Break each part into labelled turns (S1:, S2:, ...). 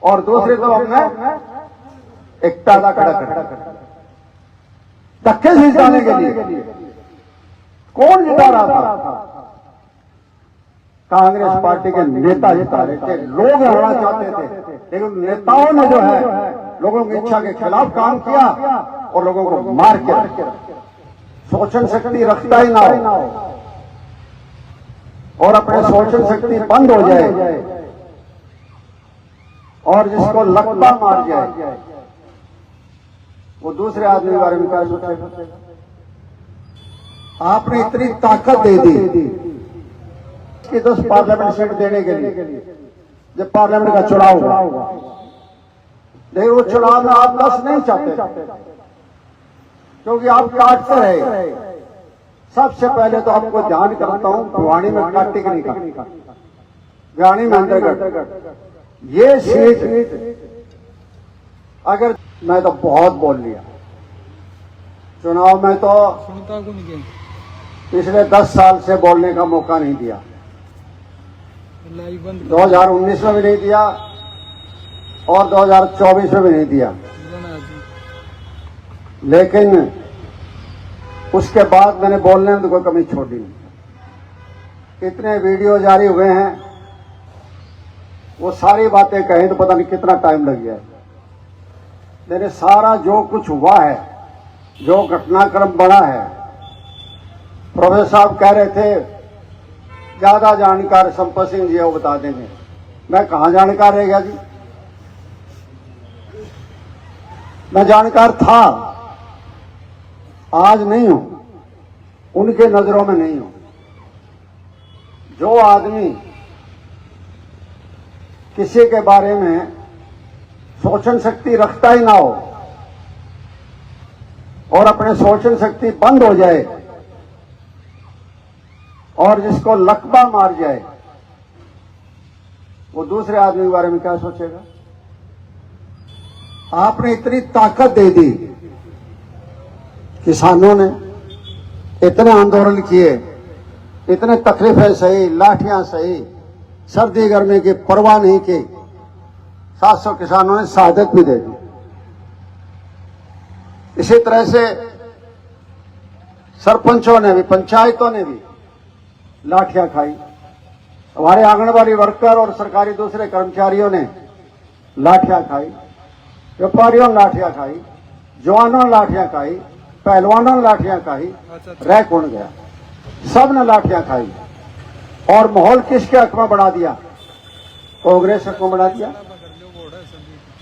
S1: और दूसरी तो हमने एक ताला खड़ा कर धक्के से जिताने के लिए कौन जिता रहा था? कांग्रेस पार्टी के नेता जिता रहे थे, लोग हराना चाहते थे, लेकिन नेताओं ने जो है लोगों की इच्छा के खिलाफ काम किया और लोगों को मार के सोचन शक्ति रखता ही ना हो और अपने सोचन शक्ति बंद हो जाए और जिसको लकवा मार जाए वो दूसरे आदमी के बारे में क्या सोचेगा? आपने इतनी ताकत दे दी कि 10 पार्लियामेंट सीट देने के लिए जब पार्लियामेंट का चुनाव हुआ, लेकिन वो चुनाव में आप 10 नहीं चाहते क्योंकि आप काटते रहे। सबसे पहले तो आपको ध्यान करता हूं, भिवानी में काटे की नहीं काटी, भिवानी में अंतर्गत ये सीट अगर मैं तो बहुत बोल लिया चुनाव में, तो पिछले 10 साल से बोलने का मौका नहीं दिया, 2019 में भी नहीं दिया और 2024 में भी नहीं दिया, लेकिन उसके बाद मैंने बोलने में तो कोई कमी छोड़ी नहीं। इतने वीडियो जारी हुए हैं, वो सारी बातें कहें तो पता नहीं कितना टाइम लग गया। मैंने सारा जो कुछ हुआ है, जो घटनाक्रम बना है, प्रोफेसर साहब कह रहे थे ज्यादा जानकार संपत सिंह जी वो बता देंगे। मैं कहां जानकार रह गया जी? मैं जानकार था, आज नहीं हूं, उनके नजरों में नहीं हूं। जो आदमी किसी के बारे में सोचन शक्ति रखता ही ना हो और अपने सोचन शक्ति बंद हो जाए और जिसको लकवा मार जाए वो दूसरे आदमी के बारे में क्या सोचेगा? आपने इतनी ताकत दे दी, किसानों ने इतने आंदोलन किए, इतने तकलीफें सही, लाठियां सही, सर्दी गर्मी की परवाह नहीं की, 700 किसानों ने शहादत भी दे दी। इसी तरह से सरपंचों ने भी, पंचायतों ने भी लाठियां खाई, हमारे आंगनबाड़ी वर्कर और सरकारी दूसरे कर्मचारियों ने लाठियां खाई, व्यापारियों ने लाठियां खाई, जवानों ने लाठियां खाई, पहलवानों ने लाठियां खाई, रह कौन गया? सब ने लाठियां खाई और माहौल किसके हक में बढ़ा दिया? कांग्रेस हक में बढ़ा दिया।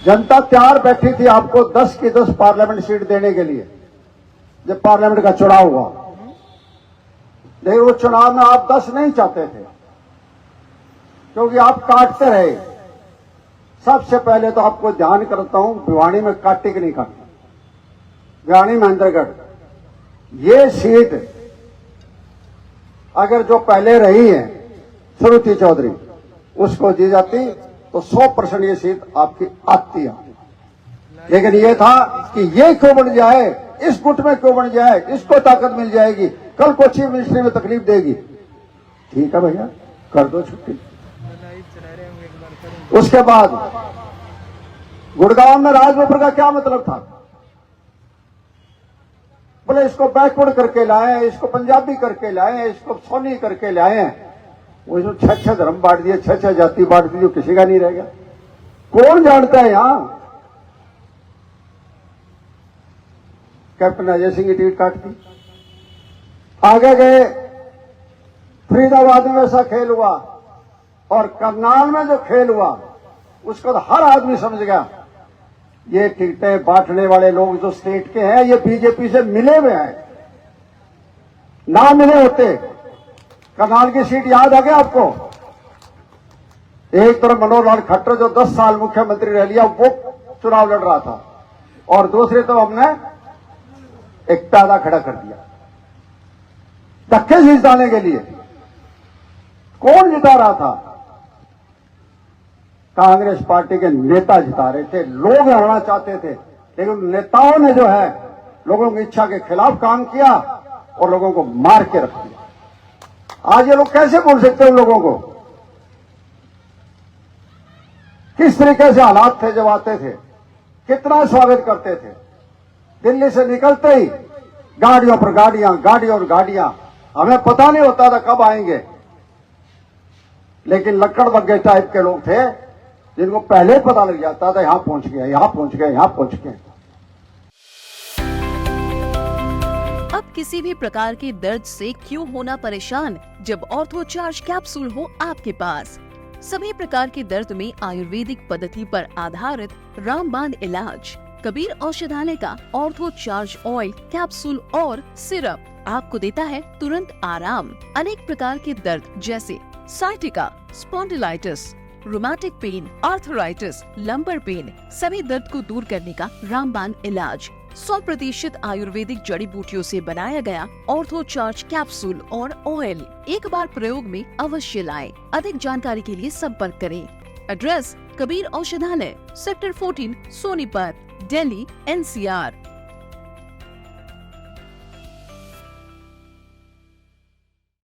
S1: जनता तैयार बैठी थी आपको 10 की 10 पार्लियामेंट सीट देने के लिए जब पार्लियामेंट का चुनाव हुआ, लेकिन उस चुनाव में आप 10 नहीं चाहते थे क्योंकि आप काटते रहे। सबसे पहले तो आपको ध्यान करता हूं, भिवानी में काटे की नहीं काटी, भिवानी में अंतर्गत ये सीट अगर जो पहले रही है श्रुति चौधरी उसको दी जाती तो 100% ये सीट आपकी आती है। लेकिन ये था कि ये क्यों बन जाए, इस गुट में क्यों बन जाए, इसको ताकत मिल जाएगी, कल को चीफ मिनिस्ट्री में तकलीफ देगी। ठीक है भैया, कर दो छुट्टी। उसके बाद गुड़गांव में राजबब्बर का क्या मतलब था? बोले इसको बैकवर्ड करके लाए, इसको पंजाबी करके लाए, इसको सोनी करके लाए। वो जो 6 धर्म बांट दिए, 6 जाति बांट दी, जो किसी का नहीं रह गया। कौन जानता है यहां? कैप्टन अजय सिंह की टिकट काट दी। आगे गए, फरीदाबाद में वैसा खेल हुआ और करनाल में जो खेल हुआ उसको तो हर आदमी समझ गया ये टिकटें बांटने वाले लोग जो स्टेट के हैं ये बीजेपी से मिले हुए हैं। ना मिले होते करनाल की सीट याद आ गया आपको? एक तरफ मनोहर लाल खट्टर जो 10 साल मुख्यमंत्री रह लिया वो चुनाव लड़ रहा था और दूसरी तरफ हमने एक ताला खड़ा कर दिया धक्के से जिताने के लिए। कौन जिता रहा था? कांग्रेस पार्टी के नेता जिता रहे थे, लोग हराना चाहते थे, लेकिन नेताओं ने जो है लोगों की इच्छा के खिलाफ काम किया और लोगों को मार के रख दिया। आज ये लोग कैसे बोल सकते हैं उन लोगों को? किस तरीके से हालात थे जब आते थे, कितना स्वागत करते थे। दिल्ली से निकलते ही गाड़ियों पर गाड़ियां, गाड़ियों और गाड़ियां, हमें पता नहीं होता था कब आएंगे, लेकिन लक्कड़ बग्गे टाइप के लोग थे जिनको पहले ही पता लग जाता था यहां पहुंच गए, यहां पहुंच गए, यहां पहुंच गए।
S2: अब किसी भी प्रकार के दर्द से क्यों होना परेशान, जब ऑर्थो चार्ज कैप्सूल हो आपके पास। सभी प्रकार के दर्द में आयुर्वेदिक पद्धति पर आधारित रामबाण इलाज। कबीर औषधालय का ऑर्थो चार्ज ऑयल, कैप्सूल और सिरप आपको देता है तुरंत आराम। अनेक प्रकार के दर्द जैसे sciatica, spondylitis, rheumatic pain, arthritis, lumbar pain, सभी दर्द को दूर करने का रामबाण इलाज। 100% आयुर्वेदिक जड़ी बूटियों से बनाया गया ऑर्थो चार्ज कैप्सूल और ऑयल एक बार प्रयोग में अवश्य लाएं। अधिक जानकारी के लिए संपर्क करें। एड्रेस: कबीर औषधालय, सेक्टर 14, सोनीपत, दिल्ली, NCR।